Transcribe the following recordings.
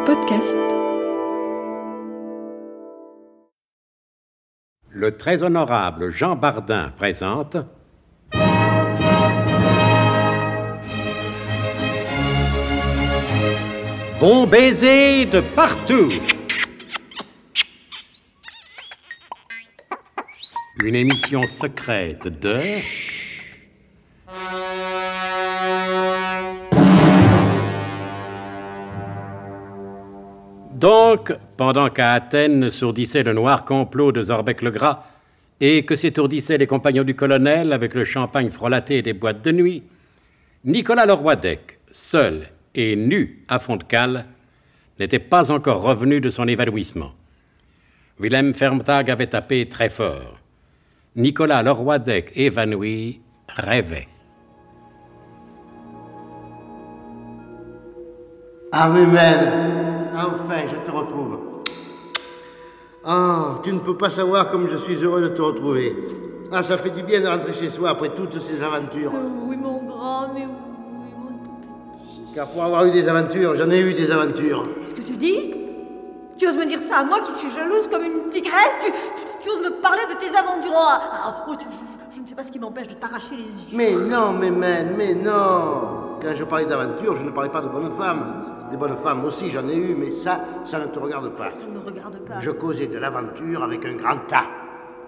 Podcast. Le très honorable Jean Bardin présente Bon baiser de partout. Une émission secrète de... Donc, pendant qu'à Athènes sourdissait le noir complot de Zorbec le Gras et que s'étourdissaient les compagnons du colonel avec le champagne frelaté des boîtes de nuit, Nicolas Leroidec, seul et nu à fond de cale, n'était pas encore revenu de son évanouissement. Wilhelm Fermtag avait tapé très fort. Nicolas Leroidec, évanoui, rêvait. Ah, Mémène, enfin, je te retrouve. Ah, tu ne peux pas savoir comme je suis heureux de te retrouver. Ah, ça fait du bien de rentrer chez soi après toutes ces aventures. Oui, mon grand, mais oui, mon tout petit. Car pour avoir eu des aventures, j'en ai eu des aventures. Qu'est-ce que tu dis? Tu oses me dire ça à moi qui suis jalouse comme une tigresse? Tu oses me parler de tes aventures? Je ne sais pas ce qui m'empêche de t'arracher les yeux. Mais non, Mémène, mais non. Quand je parlais d'aventures, je ne parlais pas de bonnes femmes. Des bonnes femmes aussi, j'en ai eu, mais ça ne te regarde pas. Ça ne me regarde pas. Je causais de l'aventure avec un grand tas,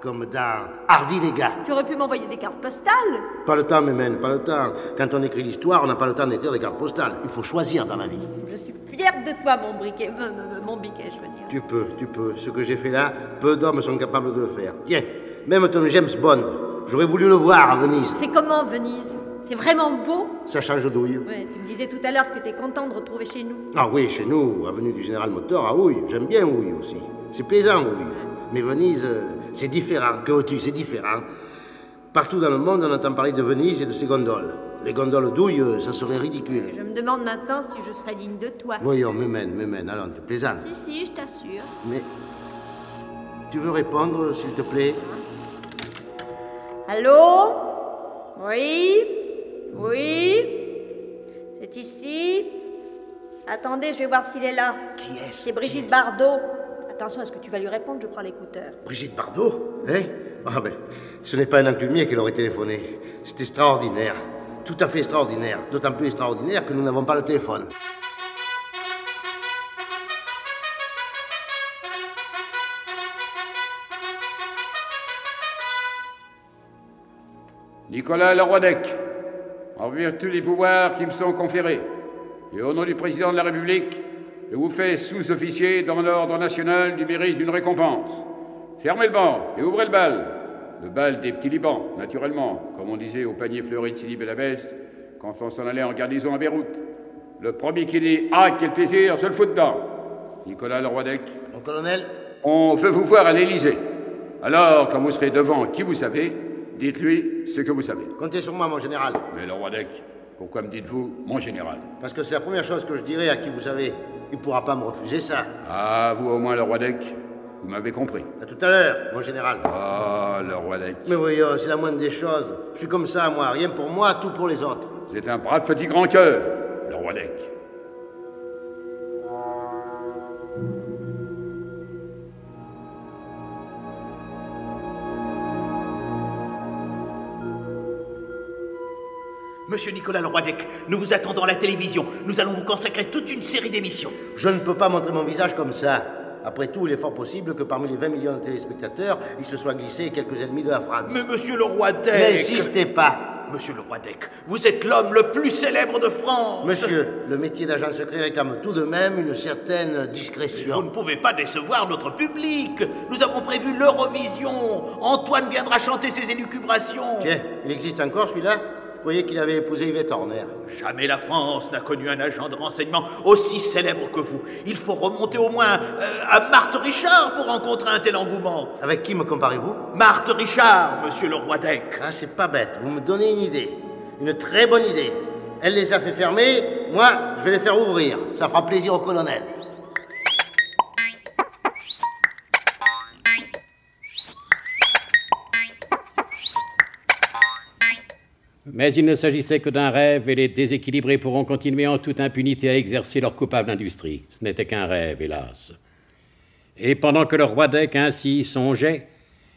comme dans Hardy les gars. Tu aurais pu m'envoyer des cartes postales. Pas le temps, Mémène, pas le temps. Quand on écrit l'histoire, on n'a pas le temps d'écrire des cartes postales. Il faut choisir dans la vie. Je suis fière de toi, mon briquet. Mon biquet, je veux dire. Tu peux. Ce que j'ai fait là, peu d'hommes sont capables de le faire. Tiens, même ton James Bond, j'aurais voulu le voir à Venise. C'est comment, Venise? C'est vraiment beau? Ça change d'ouille. Ouais, tu me disais tout à l'heure que tu étais content de retrouver chez nous. Ah oui, chez nous, avenue du Général Motor, à Houille. J'aime bien Houille aussi. C'est plaisant, Houille. Mais Venise, c'est différent. Que veux-tu, c'est différent. Partout dans le monde, on entend parler de Venise et de ses gondoles. Les gondoles d'Houille, ça serait ridicule. Je me demande maintenant si je serais digne de toi. Voyons, Mémène, allons, tu plaisantes. Si, je t'assure. Mais... Tu veux répondre, s'il te plaît? Allô? Oui? C'est ici? Attendez, je vais voir s'il est là. Qui est-ce? C'est Brigitte Bardot. Attention, est-ce que tu vas lui répondre? Je prends l'écouteur. Brigitte Bardot? Hein? Ah ben, ce n'est pas un encumier qui aurait téléphoné. C'est extraordinaire. Tout à fait extraordinaire. D'autant plus extraordinaire que nous n'avons pas le téléphone. Nicolas Leroidec, en vertu des pouvoirs qui me sont conférés, et au nom du président de la République, je vous fais sous-officier dans l'ordre national du mérite d'une récompense. Fermez le banc et ouvrez le bal. Le bal des petits Libans, naturellement, comme on disait au panier fleuri de Sidi Bellamès quand on s'en allait en garnison à Beyrouth. Le premier qui dit « Ah, quel plaisir !» se le fout dedans. Nicolas Leroidec. Mon colonel? On veut vous voir à l'Élysée. Alors, quand vous serez devant qui vous savez, dites-lui ce que vous savez. Comptez sur moi, mon général. Mais Leroidec, pourquoi me dites-vous mon général? Parce que c'est la première chose que je dirai à qui vous savez. Il ne pourra pas me refuser ça. Ah, vous au moins, Leroidec, vous m'avez compris. À tout à l'heure, mon général. Ah, Leroidec. Mais voyons, c'est la moindre des choses. Je suis comme ça, moi. Rien pour moi, tout pour les autres. Vous êtes un brave petit grand cœur, Leroidec. Monsieur Nicolas Leroidec, nous vous attendons à la télévision. Nous allons vous consacrer toute une série d'émissions. Je ne peux pas montrer mon visage comme ça. Après tout, il est fort possible que parmi les 20 millions de téléspectateurs, il se soit glissé quelques ennemis de la France. Mais monsieur Leroidec... N'insistez pas. Monsieur Leroidec, vous êtes l'homme le plus célèbre de France. Monsieur, le métier d'agent secret réclame tout de même une certaine discrétion. Vous ne pouvez pas décevoir notre public. Nous avons prévu l'Eurovision. Antoine viendra chanter ses élucubrations. Tiens, il existe encore celui-là? Vous croyez qu'il avait épousé Yvette Horner? Jamais la France n'a connu un agent de renseignement aussi célèbre que vous. Il faut remonter au moins à Marthe Richard pour rencontrer un tel engouement. Avec qui me comparez-vous? Marthe Richard, monsieur Leroidec. Ah, c'est pas bête. Vous me donnez une idée. Une très bonne idée. Elle les a fait fermer. Moi, je vais les faire ouvrir. Ça fera plaisir au colonel. Mais il ne s'agissait que d'un rêve et les déséquilibrés pourront continuer en toute impunité à exercer leur coupable industrie. Ce n'était qu'un rêve, hélas. Et pendant que le roi d'Ec ainsi songeait,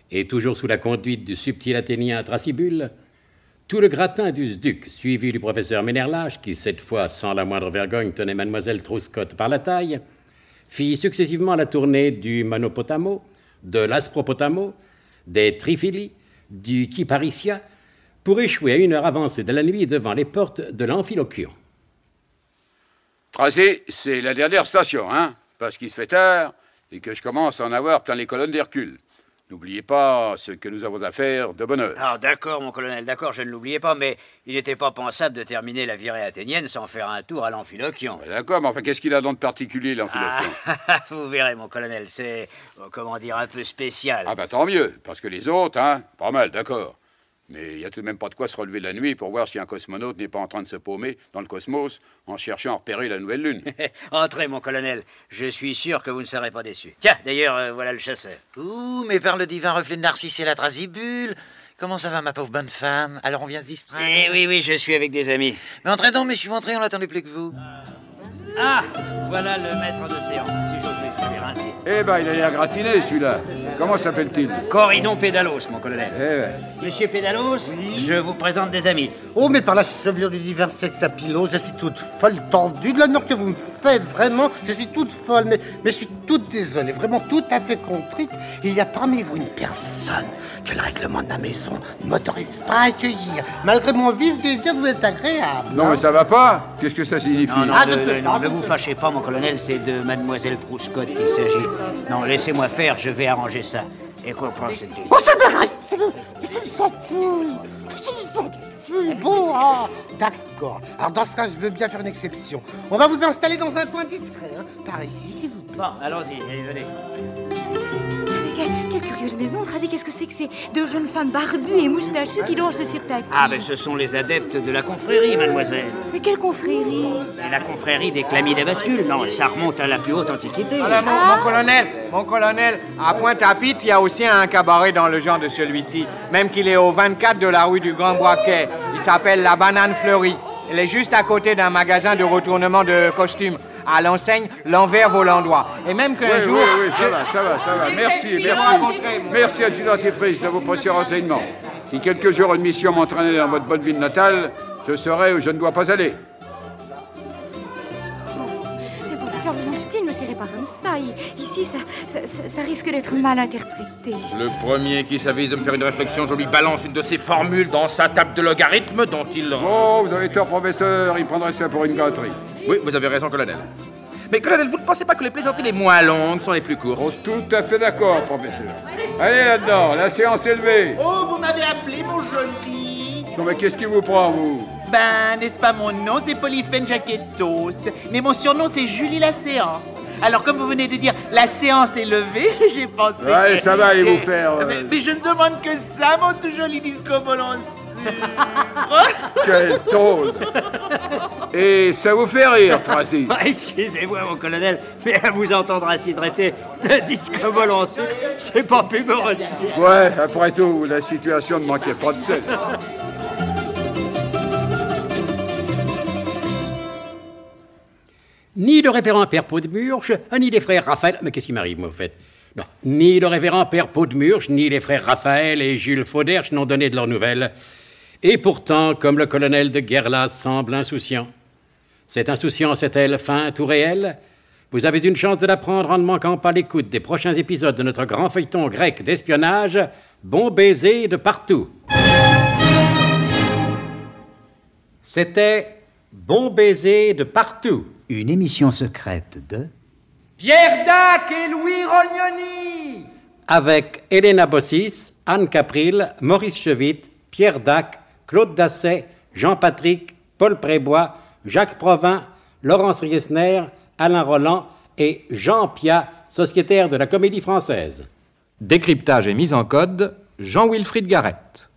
et toujours sous la conduite du subtil Athénien Thrasybule, tout le gratin du Sduc, suivi du professeur Ménerlage, qui cette fois, sans la moindre vergogne, tenait mademoiselle Trouscotte par la taille, fit successivement la tournée du Manopotamo, de l'Aspropotamo, des Trifili, du Kyparissia, pour échouer à une heure avancée de la nuit devant les portes de l'Amphilochion. Tracé, c'est la dernière station, hein, parce qu'il se fait tard et que je commence à en avoir plein les colonnes d'Hercule. N'oubliez pas ce que nous avons à faire de bonne heure. Ah, d'accord, mon colonel, d'accord, je ne l'oubliais pas, mais il n'était pas pensable de terminer la virée athénienne sans faire un tour à l'Amphilochion. D'accord, mais enfin, qu'est-ce qu'il a donc de particulier, l'Amphilochion? Vous verrez, mon colonel, c'est, comment dire, un peu spécial. Ah, bah tant mieux, parce que les autres, hein, pas mal, d'accord. Mais il n'y a tout de même pas de quoi se relever la nuit pour voir si un cosmonaute n'est pas en train de se paumer dans le cosmos en cherchant à repérer la nouvelle lune. Entrez, mon colonel. Je suis sûr que vous ne serez pas déçu. Tiens, d'ailleurs, voilà le chasseur. Ouh, mais par le divin reflet de Narcisse et la Thrasybule. Comment ça va, ma pauvre bonne femme? Alors on vient se distraire? Eh oui, je suis avec des amis. Mais entrez donc, messieurs, entrez, on n'attendait plus que vous. Ah, voilà le maître de séance, si j'ose m'exprimer ainsi. Eh ben, il a l'air gratiné, celui-là. Comment s'appelle-t-il? Coridon Pédalos, mon colonel. Eh ouais. Monsieur Pédalos, je vous présente des amis. Oh, mais par la chevelure du divin sexe à Pylos, je suis toute folle, tendue de l'honneur que vous me faites, vraiment. Je suis toute folle, mais je suis toute désolée, vraiment tout à fait contrite. Il y a parmi vous une personne que le règlement de la maison ne m'autorise pas à accueillir, malgré mon vif désir de vous être agréable. Non, mais ça va pas? Qu'est-ce que ça signifie? Non, ne vous fâchez pas, mon colonel, c'est de mademoiselle Trouscotte qu'il s'agit. Non, laissez-moi faire, je vais arranger ça. Et comprends, c'est tout. Oh, c'est pareil, c'est une satouille. C'est une satouille. Bon, ah, d'accord. Alors dans ce cas, je veux bien faire une exception. On va vous installer dans un coin discret, hein, par ici, s'il vous plaît. Bon, allons-y, allez, venez. Quelle curieuse maison, Tracé, qu'est-ce que c'est que ces deux jeunes femmes barbues et moustachus qui dansent le sirtaki? Ah, ben ce sont les adeptes de la confrérie, mademoiselle. Mais quelle confrérie? La confrérie des Chlamydabascules. Non, ça remonte à la plus haute antiquité. Voilà, mon colonel, à Pointe-à-Pitre, il y a aussi un cabaret dans le genre de celui-ci, même qu'il est au 24 de la rue du Grand Boisquet. Il s'appelle La Banane Fleurie. Il est juste à côté d'un magasin de retournement de costumes. À l'enseigne, l'envers volandois. Et même qu'un jour... Oui, ça va. Merci. Merci, adjudant Tifris, de vos précieux renseignements. Si quelques jours une mission m'entraînait dans votre bonne ville natale, je saurais où je ne dois pas aller. Mais professeur, je vous en supplie, ne me serrez pas comme ça. Ici, ça risque d'être mal interprété. Le premier qui s'avise de me faire une réflexion, je lui balance une de ces formules dans sa table de logarithme dont il... Oh, vous avez tort, professeur, il prendrait ça pour une gâterie. Oui, vous avez raison, colonel. Mais colonel, vous ne pensez pas que les plaisanteries les moins longues sont les plus courtes? Oh, tout à fait d'accord, professeur. Allez là-dedans, la séance est levée. Oh, vous m'avez appelé, mon joli. Non, mais qu'est-ce qui vous prend, vous? Ben, n'est-ce pas mon nom, c'est Polyphène Jaquetos. Mais mon surnom, c'est Julie la séance. Alors, comme vous venez de dire, la séance est levée, j'ai pensé... Ouais, ça va aller vous faire... Mais je ne demande que ça, mon tout joli disco volant. Quelle tôle! Et ça vous fait rire, Tracy? Excusez-moi, mon colonel, mais à vous entendre ainsi traiter de disco-bol en sucre, j'ai pas pu me redire. Ouais, après tout, la situation ne manquait pas de sel. Ni le révérend père Podmurge, ni les frères Raphaël... Mais qu'est-ce qui m'arrive, moi, au fait? Non, ni le révérend père Podmurge, ni les frères Raphaël et Jules Fauderche n'ont donné de leurs nouvelles. Et pourtant, comme le colonel de Guerlas semble insouciant, cette insouciance est-elle feinte ou réelle? Vous avez une chance de l'apprendre en ne manquant pas l'écoute des prochains épisodes de notre grand feuilleton grec d'espionnage, Bon baiser de partout. C'était Bon baiser de partout. Une émission secrète de... Pierre Dac et Louis Rognoni. Avec Elena Bossis, Anne Capril, Maurice Chevitte, Pierre Dac, Claude Dasset, Jean-Patrick, Paul Prébois, Jacques Provin, Laurence Riesner, Alain Roland et Jean Piat, sociétaire de la Comédie Française. Décryptage et mise en code, Jean-Wilfried Garrett.